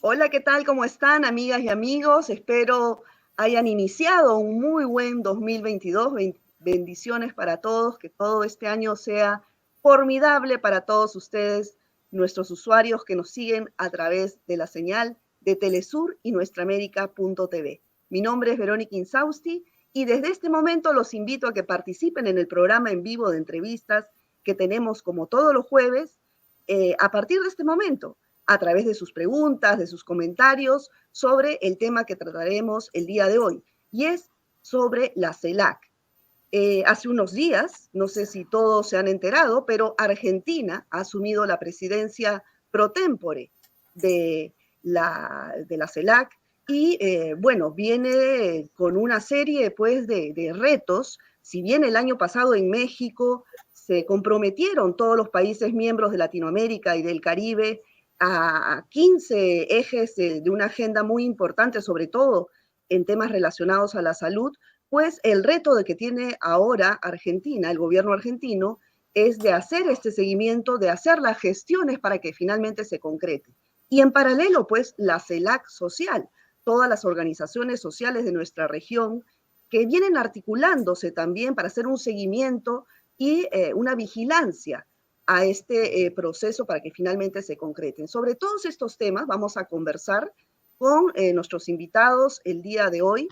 Hola, ¿qué tal? ¿Cómo están, amigas y amigos? Espero hayan iniciado un muy buen 2022. Bendiciones para todos, que todo este año sea formidable para todos ustedes, nuestros usuarios que nos siguen a través de la señal de Telesur y nuestraamérica.tv. Mi nombre es Verónica Insausti y desde este momento los invito a que participen en el programa en vivo de entrevistas que tenemos como todos los jueves a partir de este momento a través de sus preguntas, de sus comentarios sobre el tema que trataremos el día de hoy, y es sobre la CELAC. Hace unos días, no sé si todos se han enterado, pero Argentina ha asumido la presidencia pro tempore de la CELAC y, bueno, viene con una serie pues, de retos. Si bien el año pasado en México se comprometieron todos los países miembros de Latinoamérica y del Caribe a 15 ejes de una agenda muy importante, sobre todo en temas relacionados a la salud, pues el reto de que tiene ahora Argentina, el gobierno argentino, es de hacer este seguimiento, de hacer las gestiones para que finalmente se concrete. Y en paralelo, pues, la CELAC social, todas las organizaciones sociales de nuestra región que vienen articulándose también para hacer un seguimiento y una vigilancia a este proceso para que finalmente se concreten. Sobre todos estos temas vamos a conversar con nuestros invitados el día de hoy.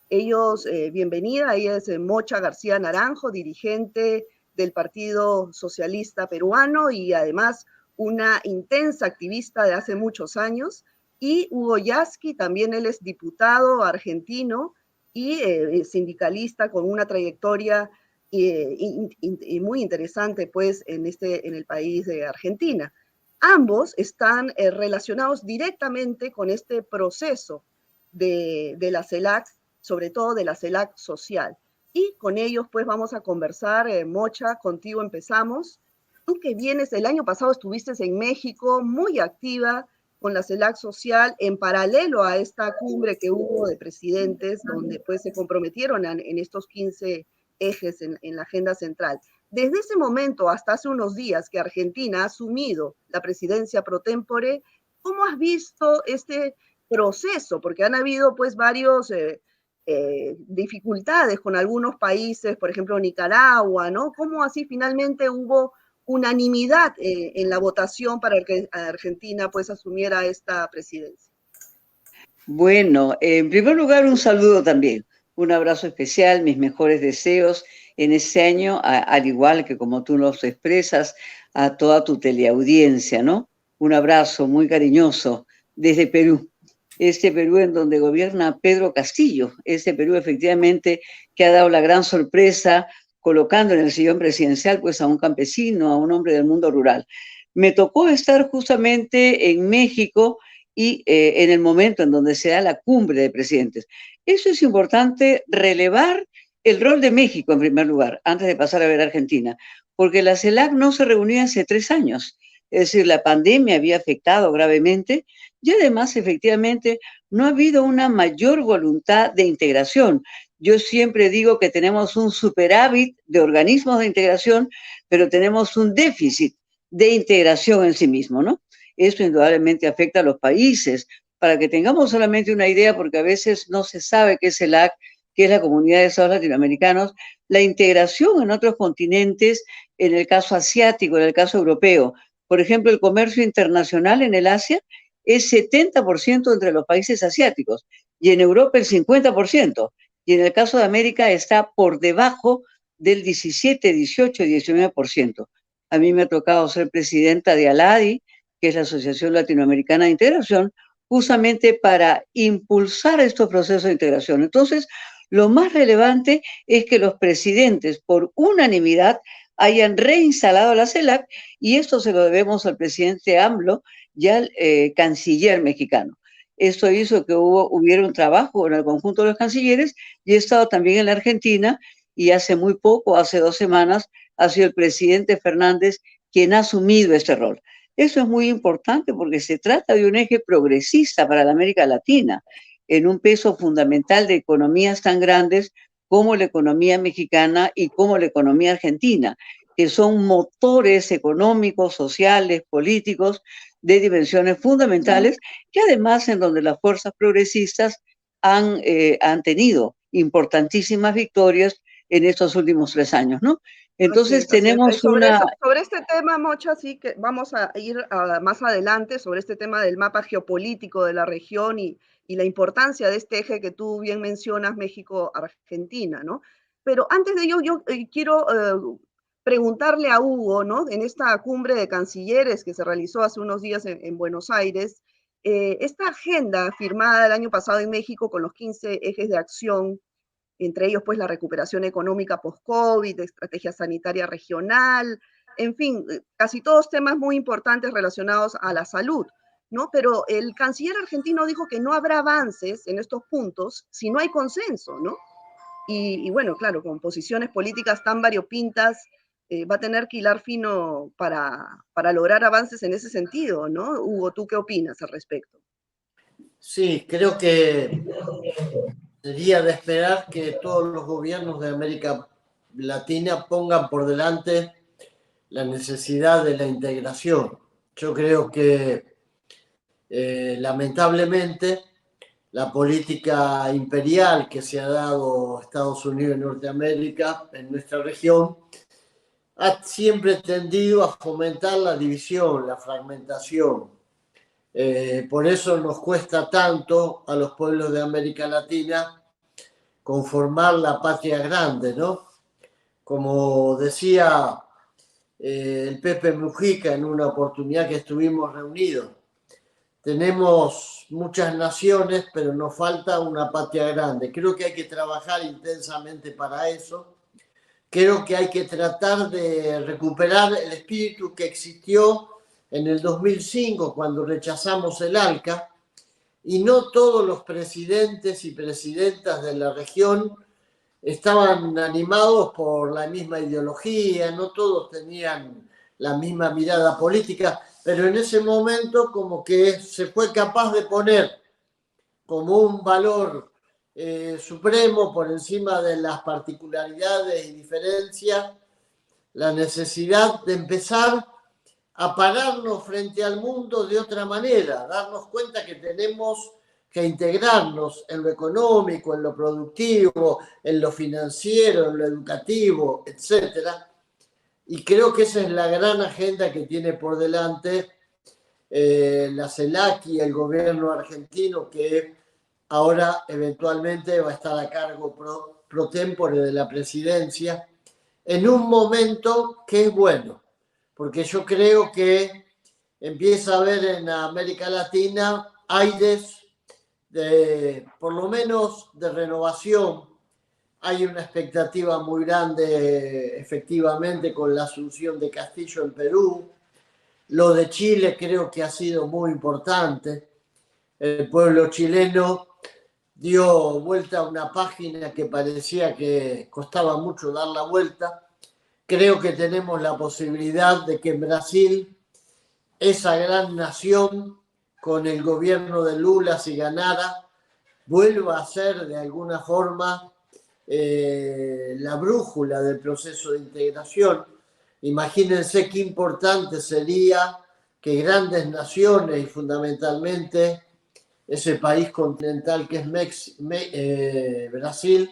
Ellos, bienvenida, ella es Mocha García Naranjo, dirigente del Partido Socialista Peruano y además una intensa activista de hace muchos años. Y Hugo Yasky, también él es diputado argentino y sindicalista con una trayectoria y muy interesante pues en el país de Argentina. Ambos están relacionados directamente con este proceso de la CELAC, sobre todo de la CELAC social. Y con ellos pues vamos a conversar. Mocha, contigo empezamos. Tú que vienes, el año pasado estuviste en México muy activa con la CELAC social en paralelo a esta cumbre que hubo de presidentes donde pues se comprometieron en estos 15 ejes en la agenda central. Desde ese momento hasta hace unos días que Argentina ha asumido la presidencia pro tempore, ¿cómo has visto este proceso? Porque han habido pues varios dificultades con algunos países, por ejemplo Nicaragua, ¿no? ¿Cómo así finalmente hubo unanimidad en la votación para que Argentina pues asumiera esta presidencia? Bueno, en primer lugar, un saludo también, un abrazo especial, mis mejores deseos en este año, al igual que como tú los expresas, a toda tu teleaudiencia, ¿no? Un abrazo muy cariñoso desde Perú, este Perú en donde gobierna Pedro Castillo, este Perú efectivamente que ha dado la gran sorpresa colocando en el sillón presidencial pues a un campesino, a un hombre del mundo rural. Me tocó estar justamente en México y en el momento en donde se da la cumbre de presidentes. Eso es importante relevar el rol de México en primer lugar, antes de pasar a ver a Argentina, porque la CELAC no se reunía hace 3 años. Es decir, la pandemia había afectado gravemente y además, efectivamente, no ha habido una mayor voluntad de integración. Yo siempre digo que tenemos un superávit de organismos de integración, pero tenemos un déficit de integración en sí mismo, ¿no? Esto indudablemente afecta a los países. Para que tengamos solamente una idea, porque a veces no se sabe qué es el CELAC, que es la Comunidad de Estados Latinoamericanos, la integración en otros continentes, en el caso asiático, en el caso europeo. Por ejemplo, el comercio internacional en el Asia es 70% entre los países asiáticos y en Europa el 50%. Y en el caso de América está por debajo del 17, 18, 19%. A mí me ha tocado ser presidenta de ALADI, que es la Asociación Latinoamericana de Integración, justamente para impulsar estos procesos de integración. Entonces, lo más relevante es que los presidentes, por unanimidad, hayan reinstalado la CELAC y esto se lo debemos al presidente AMLO y al canciller mexicano. Esto hizo que hubiera un trabajo en el conjunto de los cancilleres y he estado también en la Argentina y hace muy poco, hace 2 semanas, ha sido el presidente Fernández quien ha asumido este rol. Eso es muy importante porque se trata de un eje progresista para la América Latina, en un peso fundamental de economías tan grandes como la economía mexicana y como la economía argentina, que son motores económicos, sociales, políticos de dimensiones fundamentales, que además en donde las fuerzas progresistas han tenido importantísimas victorias en estos últimos 3 años, ¿no? Entonces Así es. Y tenemos una... sobre este tema, Mocha, sí que vamos a ir más adelante sobre este tema del mapa geopolítico de la región y la importancia de este eje que tú bien mencionas, México-Argentina, ¿no? Pero antes de ello, yo quiero preguntarle a Hugo, ¿no? En esta cumbre de cancilleres que se realizó hace unos días en Buenos Aires, esta agenda firmada el año pasado en México con los 15 ejes de acción, entre ellos pues la recuperación económica post-COVID, estrategia sanitaria regional, en fin, casi todos temas muy importantes relacionados a la salud, ¿no? Pero el canciller argentino dijo que no habrá avances en estos puntos si no hay consenso, ¿no? Y bueno, claro, con posiciones políticas tan variopintas, va a tener que hilar fino para lograr avances en ese sentido, ¿no? Hugo, ¿tú qué opinas al respecto? Sí, creo que sería de esperar que todos los gobiernos de América Latina pongan por delante la necesidad de la integración. Yo creo que lamentablemente la política imperial que se ha dado Estados Unidos y Norteamérica en nuestra región ha siempre tendido a fomentar la división, la fragmentación. Por eso nos cuesta tanto a los pueblos de América Latina conformar la patria grande, ¿no? Como decía el Pepe Mujica en una oportunidad que estuvimos reunidos, tenemos muchas naciones, pero nos falta una patria grande. Creo que hay que trabajar intensamente para eso. Creo que hay que tratar de recuperar el espíritu que existió en el 2005, cuando rechazamos el ALCA, y no todos los presidentes y presidentas de la región estaban animados por la misma ideología, no todos tenían la misma mirada política, pero en ese momento como que se fue capaz de poner como un valor supremo por encima de las particularidades y diferencias, la necesidad de empezar a pararnos frente al mundo de otra manera, darnos cuenta que tenemos que integrarnos en lo económico, en lo productivo, en lo financiero, en lo educativo, etcétera. Y creo que esa es la gran agenda que tiene por delante la CELAC y el gobierno argentino, que ahora eventualmente va a estar a cargo pro tempore de la presidencia, en un momento que es bueno, porque yo creo que empieza a haber en América Latina aires de, por lo menos, de renovación. Hay una expectativa muy grande, efectivamente, con la asunción de Castillo en Perú. Lo de Chile creo que ha sido muy importante. El pueblo chileno dio vuelta a una página que parecía que costaba mucho dar la vuelta. Creo que tenemos la posibilidad de que en Brasil, esa gran nación, con el gobierno de Lula, si ganara, vuelva a ser de alguna forma la brújula del proceso de integración. Imagínense qué importante sería que grandes naciones y fundamentalmente ese país continental que es Brasil,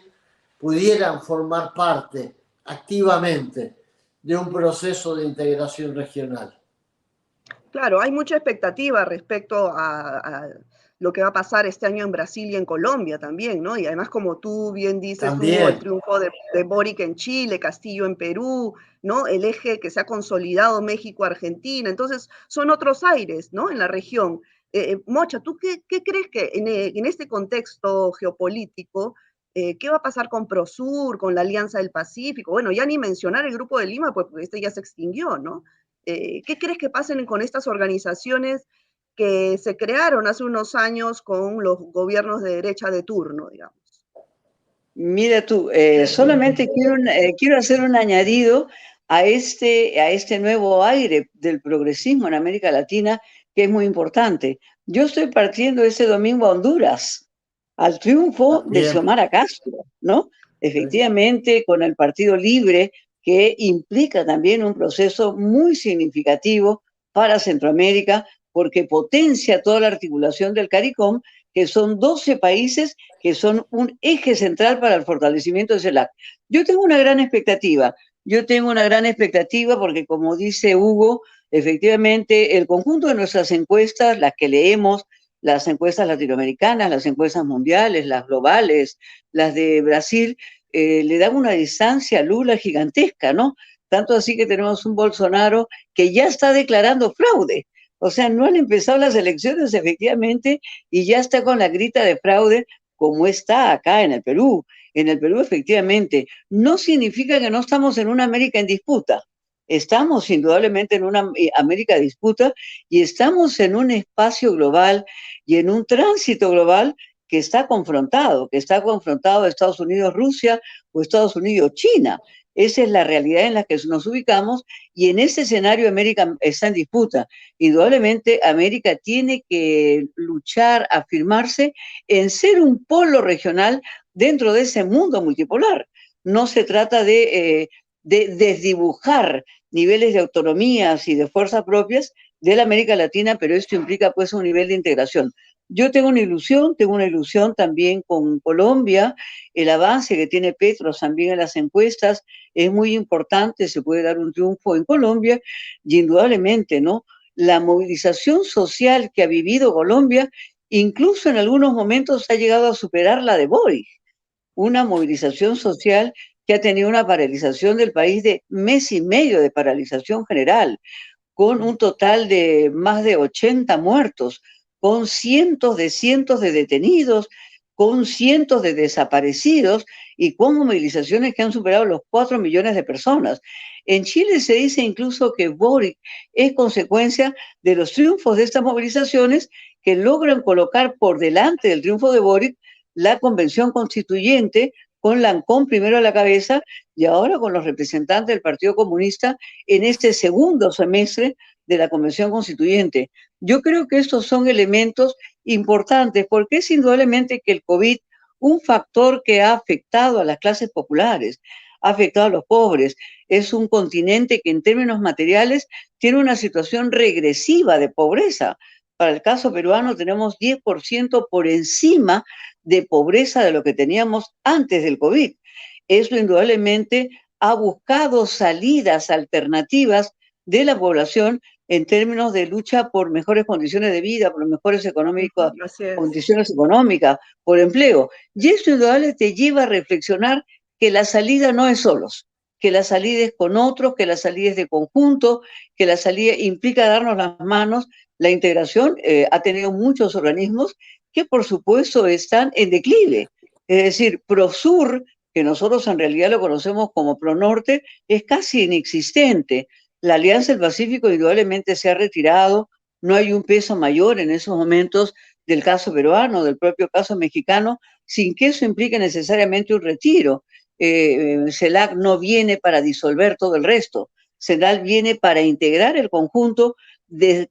pudieran formar parte activamente de un proceso de integración regional. Claro, hay mucha expectativa respecto a lo que va a pasar este año en Brasil y en Colombia también, ¿no? Y además, como tú bien dices, hubo el También. triunfo de Boric en Chile, Castillo en Perú, ¿no? El eje que se ha consolidado México-Argentina. Entonces, son otros aires, ¿no? En la región. Mocha, ¿tú qué crees que en este contexto geopolítico, qué va a pasar con Prosur, con la Alianza del Pacífico? Bueno, ya ni mencionar el Grupo de Lima, pues este ya se extinguió, ¿no? ¿Qué crees que pasen con estas organizaciones que se crearon hace unos años con los gobiernos de derecha de turno, digamos? Mira tú, solamente quiero hacer un añadido a este nuevo aire del progresismo en América Latina, que es muy importante. Yo estoy partiendo este domingo a Honduras, al triunfo de También. Xiomara Castro, ¿no? Efectivamente, con el Partido Libre, que implica también un proceso muy significativo para Centroamérica, porque potencia toda la articulación del CARICOM, que son 12 países que son un eje central para el fortalecimiento de CELAC. Yo tengo una gran expectativa porque, como dice Hugo, efectivamente el conjunto de nuestras encuestas, las que leemos, las encuestas latinoamericanas, las encuestas mundiales, las globales, las de Brasil, le dan una distancia a Lula gigantesca, ¿no? Tanto así que tenemos un Bolsonaro que ya está declarando fraude. O sea, no han empezado las elecciones efectivamente y ya está con la grita de fraude como está acá en el Perú. En el Perú, efectivamente, no significa que no estamos en una América en disputa. Estamos indudablemente en una América de disputa y estamos en un espacio global y en un tránsito global que está confrontado Estados Unidos-Rusia o Estados Unidos-China. Esa es la realidad en la que nos ubicamos y en ese escenario América está en disputa. Indudablemente América tiene que luchar, afirmarse en ser un polo regional dentro de ese mundo multipolar. No se trata de desdibujar niveles de autonomías y de fuerzas propias de la América Latina, pero esto implica pues un nivel de integración. Yo tengo una ilusión también con Colombia, el avance que tiene Petro también en las encuestas es muy importante, se puede dar un triunfo en Colombia y indudablemente, ¿no? La movilización social que ha vivido Colombia, incluso en algunos momentos ha llegado a superar la de Boric, una movilización social que ha tenido una paralización del país de mes y medio de paralización general, con un total de más de 80 muertos, con cientos de detenidos, con cientos de desaparecidos y con movilizaciones que han superado los 4 millones de personas. En Chile se dice incluso que Boric es consecuencia de los triunfos de estas movilizaciones que logran colocar por delante del triunfo de Boric la convención constituyente con Lancón primero a la cabeza y ahora con los representantes del Partido Comunista en este segundo semestre de la Convención Constituyente. Yo creo que estos son elementos importantes porque es indudablemente que el COVID, un factor que ha afectado a las clases populares, ha afectado a los pobres, es un continente que en términos materiales tiene una situación regresiva de pobreza. Para el caso peruano tenemos 10% por encima de pobreza de lo que teníamos antes del COVID. Eso indudablemente ha buscado salidas alternativas de la población en términos de lucha por mejores condiciones de vida, por mejores condiciones económicas, por empleo. Y eso indudablemente te lleva a reflexionar que la salida no es solos, que la salida es con otros, que la salida es de conjunto, que la salida implica darnos las manos. La integración ha tenido muchos organismos que por supuesto están en declive. Es decir, Prosur, que nosotros en realidad lo conocemos como Pronorte, es casi inexistente. La Alianza del Pacífico indudablemente se ha retirado, no hay un peso mayor en esos momentos del caso peruano, del propio caso mexicano, sin que eso implique necesariamente un retiro. CELAC no viene para disolver todo el resto, CELAC viene para integrar el conjunto de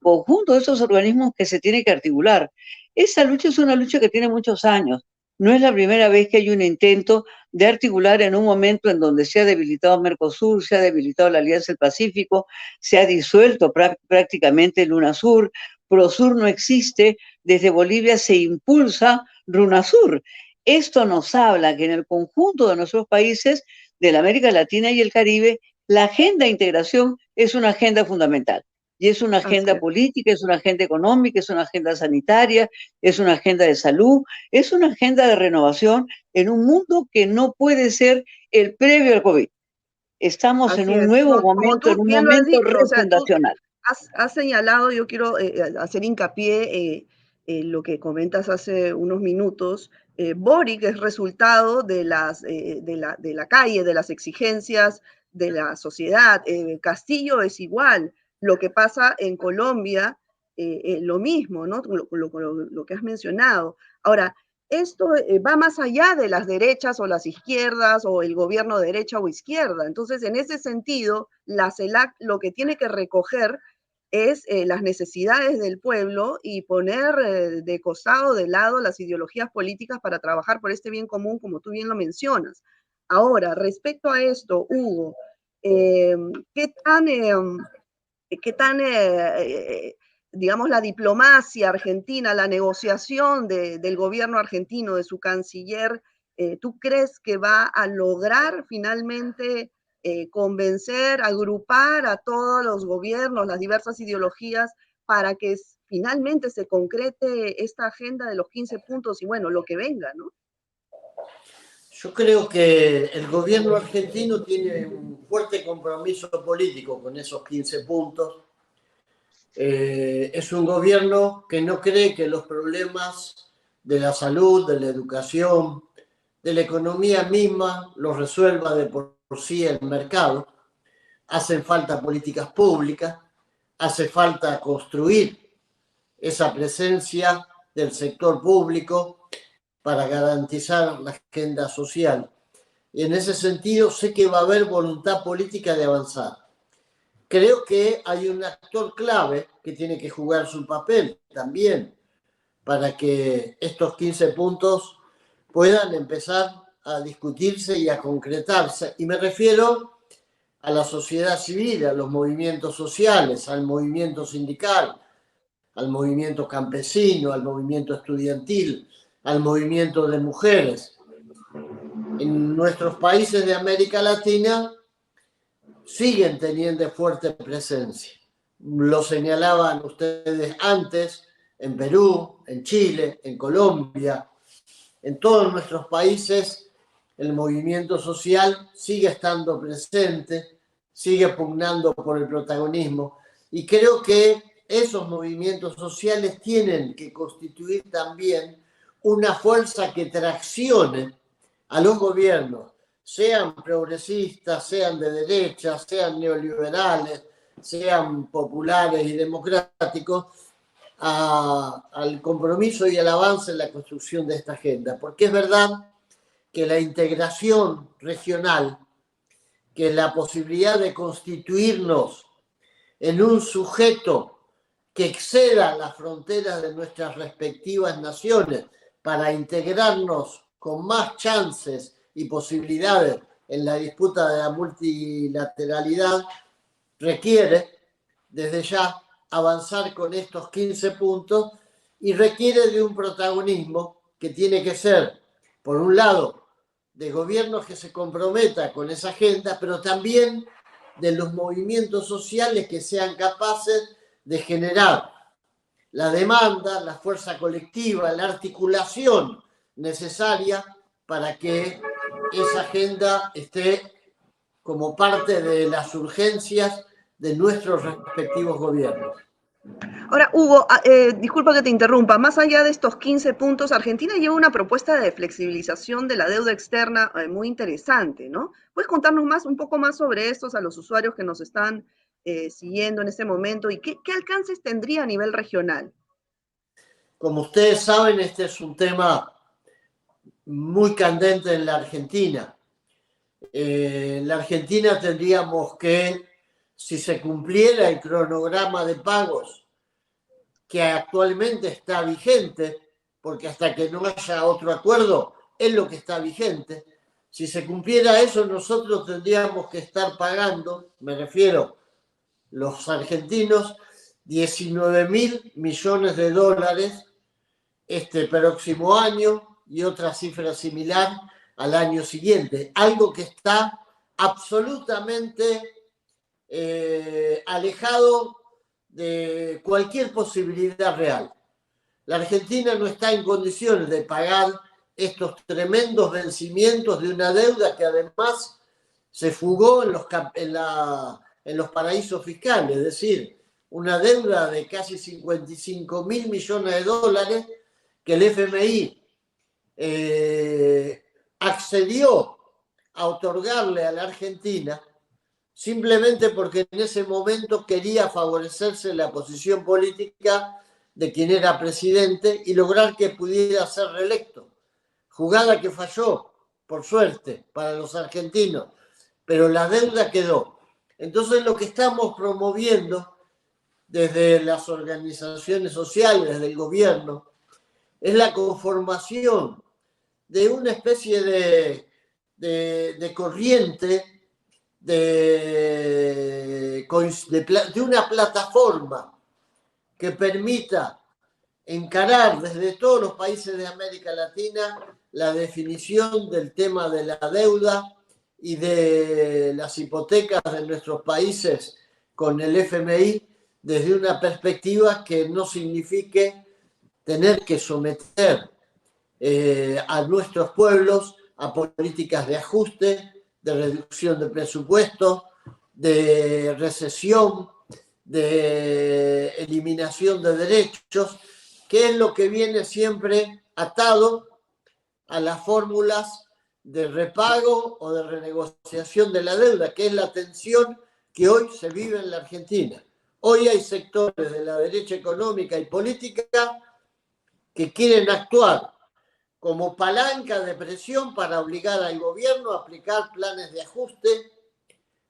esos organismos que se tiene que articular. Esa lucha es una lucha que tiene muchos años. No es la primera vez que hay un intento de articular en un momento en donde se ha debilitado Mercosur, se ha debilitado la Alianza del Pacífico, se ha disuelto prácticamente el UNASUR, Prosur no existe, desde Bolivia se impulsa RUNASUR. Esto nos habla que en el conjunto de nuestros países de la América Latina y el Caribe, la agenda de integración es una agenda fundamental. Y es una agenda política, es una agenda económica, es una agenda sanitaria, es una agenda de salud, es una agenda de renovación en un mundo que no puede ser el previo al COVID. Estamos en un nuevo momento, en un momento refundacional. Has señalado, yo quiero hacer hincapié en lo que comentas hace unos minutos. Boric es resultado de la calle, de las exigencias de la sociedad. Castillo es igual. Lo que pasa en Colombia, lo mismo, ¿no? Lo que has mencionado. Ahora, esto va más allá de las derechas o las izquierdas o el gobierno de derecha o izquierda. Entonces, en ese sentido, la CELAC lo que tiene que recoger es las necesidades del pueblo y poner de costado, de lado, las ideologías políticas para trabajar por este bien común, como tú bien lo mencionas. Ahora, respecto a esto, Hugo, ¿qué tan digamos, la diplomacia argentina, la negociación del gobierno argentino, de su canciller, ¿tú crees que va a lograr finalmente convencer, agrupar a todos los gobiernos, las diversas ideologías, para que finalmente se concrete esta agenda de los 15 puntos y bueno, lo que venga, ¿no? Yo creo que el gobierno argentino tiene un fuerte compromiso político con esos 15 puntos. Es un gobierno que no cree que los problemas de la salud, de la educación, de la economía misma los resuelva de por sí el mercado. Hacen falta políticas públicas, hace falta construir esa presencia del sector público para garantizar la agenda social. Y en ese sentido sé que va a haber voluntad política de avanzar. Creo que hay un actor clave que tiene que jugar su papel también para que estos 15 puntos puedan empezar a discutirse y a concretarse. Y me refiero a la sociedad civil, a los movimientos sociales, al movimiento sindical, al movimiento campesino, al movimiento estudiantil, al movimiento de mujeres. En nuestros países de América Latina siguen teniendo fuerte presencia. Lo señalaban ustedes antes, en Perú, en Chile, en Colombia, en todos nuestros países el movimiento social sigue estando presente, sigue pugnando por el protagonismo y creo que esos movimientos sociales tienen que constituir también una fuerza que traccione a los gobiernos, sean progresistas, sean de derecha, sean neoliberales, sean populares y democráticos, al compromiso y al avance en la construcción de esta agenda. Porque es verdad que la integración regional, que la posibilidad de constituirnos en un sujeto que exceda las fronteras de nuestras respectivas naciones para integrarnos con más chances y posibilidades en la disputa de la multilateralidad, requiere desde ya avanzar con estos 15 puntos y requiere de un protagonismo que tiene que ser, por un lado, de gobiernos que se comprometan con esa agenda, pero también de los movimientos sociales que sean capaces de generar la demanda, la fuerza colectiva, la articulación necesaria para que esa agenda esté como parte de las urgencias de nuestros respectivos gobiernos. Ahora, Hugo, disculpa que te interrumpa, más allá de estos 15 puntos, Argentina lleva una propuesta de flexibilización de la deuda externa muy interesante, ¿no? ¿Puedes contarnos un poco más sobre estos a los usuarios que nos están siguiendo en este momento y qué alcances tendría a nivel regional? Como ustedes saben, este es un tema muy candente en la Argentina. En la Argentina tendríamos que, si se cumpliera el cronograma de pagos que actualmente está vigente, porque hasta que no haya otro acuerdo es lo que está vigente, si se cumpliera eso nosotros tendríamos que estar pagando, me refiero los argentinos, 19.000 millones de dólares este próximo año y otra cifra similar al año siguiente, algo que está absolutamente alejado de cualquier posibilidad real. La Argentina no está en condiciones de pagar estos tremendos vencimientos de una deuda que además se fugó en los paraísos fiscales, es decir, una deuda de casi 55.000 millones de dólares que el FMI accedió a otorgarle a la Argentina simplemente porque en ese momento quería favorecerse la posición política de quien era presidente y lograr que pudiera ser reelecto. Jugada que falló, por suerte, para los argentinos, pero la deuda quedó. Entonces lo que estamos promoviendo desde las organizaciones sociales, desde el gobierno, es la conformación de una especie de corriente, de una plataforma que permita encarar desde todos los países de América Latina la definición del tema de la deuda y de las hipotecas de nuestros países con el FMI desde una perspectiva que no signifique tener que someter a nuestros pueblos a políticas de ajuste, de reducción de presupuesto, de recesión, de eliminación de derechos, que es lo que viene siempre atado a las fórmulas de repago o de renegociación de la deuda, que es la tensión que hoy se vive en la Argentina. Hoy hay sectores de la derecha económica y política que quieren actuar como palanca de presión para obligar al gobierno a aplicar planes de ajuste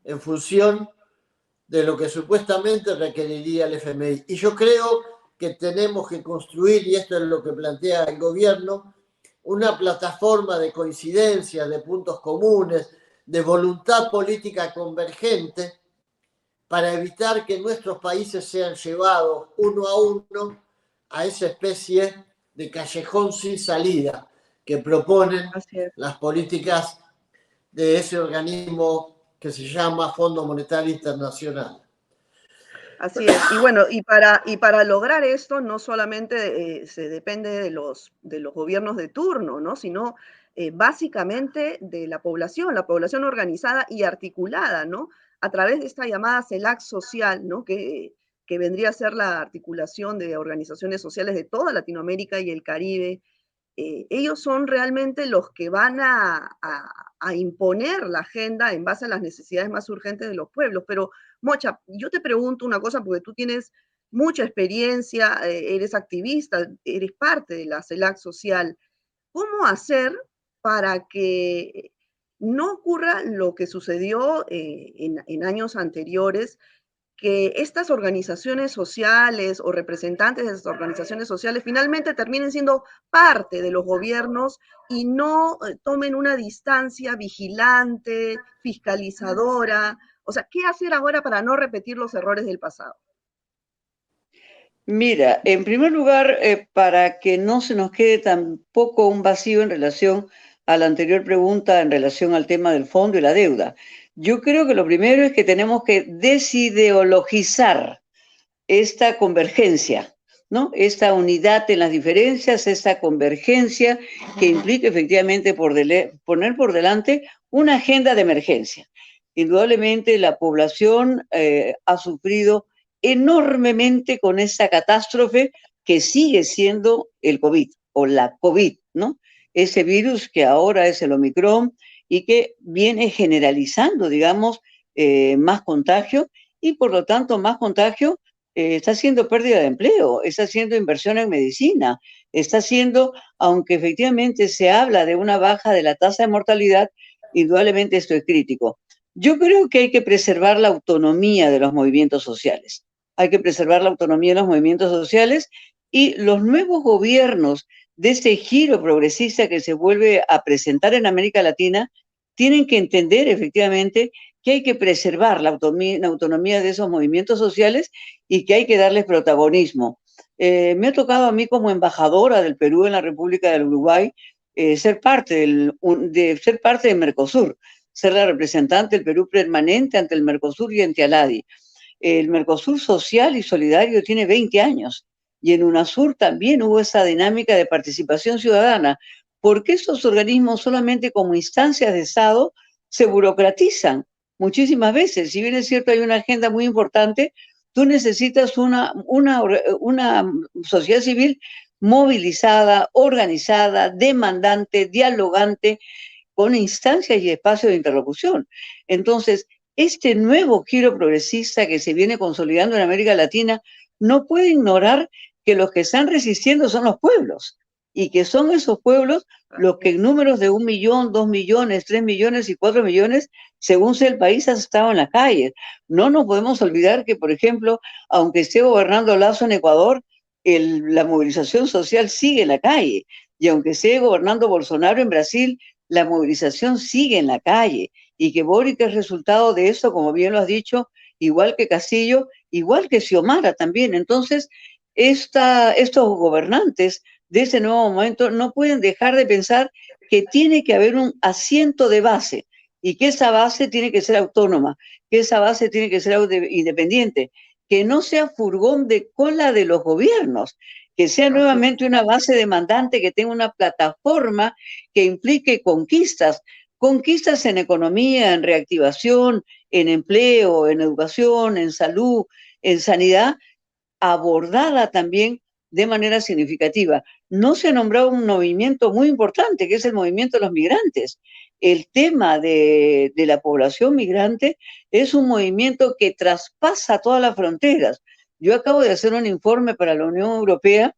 en función de lo que supuestamente requeriría el FMI. Y yo creo que tenemos que construir, y esto es lo que plantea el gobierno, una plataforma de coincidencias, de puntos comunes, de voluntad política convergente para evitar que nuestros países sean llevados uno a uno a esa especie de callejón sin salida que proponen las políticas de ese organismo que se llama Fondo Monetario Internacional. Así es. Y bueno, y para lograr esto no solamente se depende de los gobiernos de turno, ¿no? Sino básicamente de la población organizada y articulada, ¿no? A través de esta llamada CELAC social, ¿no? Que vendría a ser la articulación de organizaciones sociales de toda Latinoamérica y el Caribe. Ellos son realmente los que van a imponer la agenda en base a las necesidades más urgentes de los pueblos. Pero, Mocha, yo te pregunto una cosa, porque tú tienes mucha experiencia, eres activista, eres parte de la CELAC social. ¿Cómo hacer para que no ocurra lo que sucedió en años anteriores, que estas organizaciones sociales o representantes de estas organizaciones sociales finalmente terminen siendo parte de los gobiernos y no tomen una distancia vigilante, fiscalizadora? O sea, ¿qué hacer ahora para no repetir los errores del pasado? Mira, en primer lugar, para que no se nos quede tampoco un vacío en relación a la anterior pregunta en relación al tema del fondo y la deuda, yo creo que lo primero es que tenemos que desideologizar esta convergencia, ¿no? Esta unidad en las diferencias, esta convergencia que implica efectivamente poner por delante una agenda de emergencia. Indudablemente la población ha sufrido enormemente con esta catástrofe que sigue siendo el COVID o la COVID, ¿no? Ese virus que ahora es el Omicron y que viene generalizando, digamos, más contagio y por lo tanto más contagio está haciendo pérdida de empleo, está haciendo inversión en medicina, está haciendo, aunque efectivamente se habla de una baja de la tasa de mortalidad, indudablemente esto es crítico. Yo creo que hay que preservar la autonomía de los movimientos sociales. Hay que preservar la autonomía de los movimientos sociales y los nuevos gobiernos de ese giro progresista que se vuelve a presentar en América Latina tienen que entender efectivamente que hay que preservar la autonomía de esos movimientos sociales y que hay que darles protagonismo. Me ha tocado a mí como embajadora del Perú en la República del Uruguay ser parte de Mercosur, ser la representante del Perú permanente ante el Mercosur y ante ALADI. El Mercosur social y solidario tiene 20 años y en UNASUR también hubo esa dinámica de participación ciudadana, porque estos organismos solamente como instancias de Estado se burocratizan muchísimas veces. Si bien es cierto hay una agenda muy importante, tú necesitas una sociedad civil movilizada, organizada, demandante, dialogante, con instancias y espacios de interlocución. Entonces, este nuevo giro progresista que se viene consolidando en América Latina no puede ignorar que los que están resistiendo son los pueblos y que son esos pueblos los que en números de 1 millón, 2 millones, 3 millones y 4 millones, según sea el país, han estado en la calle. No nos podemos olvidar que, por ejemplo, aunque esté gobernando Lazo en Ecuador, la movilización social sigue en la calle. Y aunque esté gobernando Bolsonaro en Brasil, la movilización sigue en la calle. Y que Boric es resultado de eso, como bien lo has dicho, igual que Castillo, igual que Xiomara también. Entonces, estos gobernantes de ese nuevo momento no pueden dejar de pensar que tiene que haber un asiento de base y que esa base tiene que ser autónoma, que esa base tiene que ser independiente, que no sea furgón de cola de los gobiernos, que sea nuevamente una base demandante, que tenga una plataforma que implique conquistas, conquistas en economía, en reactivación, en empleo, en educación, en salud, en sanidad, abordada también de manera significativa. No se ha nombrado un movimiento muy importante, que es el movimiento de los migrantes. El tema de la población migrante es un movimiento que traspasa todas las fronteras. Yo acabo de hacer un informe para la Unión Europea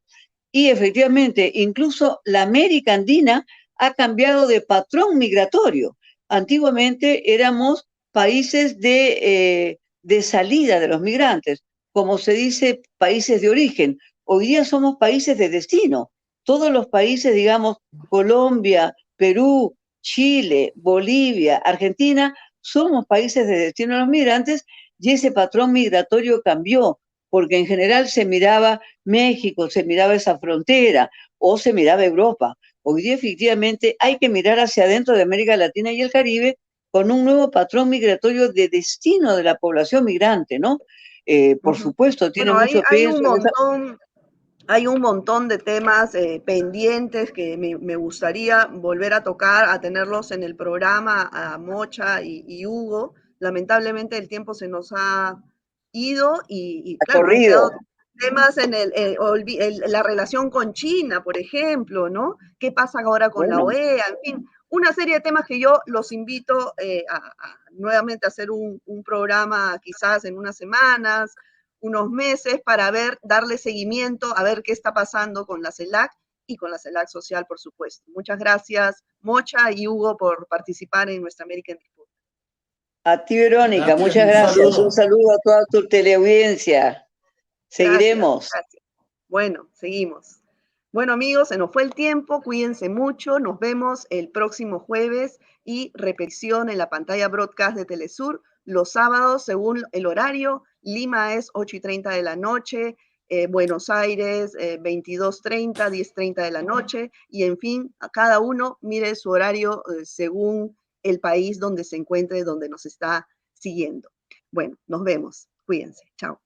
y efectivamente, incluso la América Andina ha cambiado de patrón migratorio. Antiguamente éramos países de salida de los migrantes, como se dice, países de origen. Hoy día somos países de destino. Todos los países, digamos, Colombia, Perú, Chile, Bolivia, Argentina, somos países de destino de los migrantes y ese patrón migratorio cambió, porque en general se miraba México, se miraba esa frontera o se miraba Europa. Hoy día efectivamente hay que mirar hacia adentro de América Latina y el Caribe con un nuevo patrón migratorio de destino de la población migrante, ¿no? Por supuesto, tiene Bueno, mucho peso. hay un montón de temas pendientes que me gustaría volver a tocar, a tenerlos en el programa, a Mocha y Hugo. Lamentablemente el tiempo se nos ha ido y claro, han Corrido. quedado temas en la relación con China, por ejemplo, ¿no? ¿Qué pasa ahora con la Bueno, OEA? En fin, una serie de temas que yo los invito nuevamente a hacer un programa quizás en unas semanas, unos meses para darle seguimiento, a ver qué está pasando con la CELAC y con la CELAC Social, por supuesto. Muchas gracias, Mocha y Hugo, por participar en nuestra American Report. a ti, Verónica, Gracias, muchas un gracias. Un saludo. saludo a toda tu teleaudiencia. Gracias, Seguiremos. gracias. Bueno, seguimos. Bueno, amigos, se nos fue el tiempo, cuídense mucho, nos vemos el próximo jueves y repetición en la pantalla broadcast de Telesur los sábados según el horario. Lima es 8:30 de la noche, Buenos Aires 22:30, 10:30 de la noche y en fin, a cada uno mire su horario según el país donde se encuentre, donde nos está siguiendo. Bueno, nos vemos, cuídense, chao.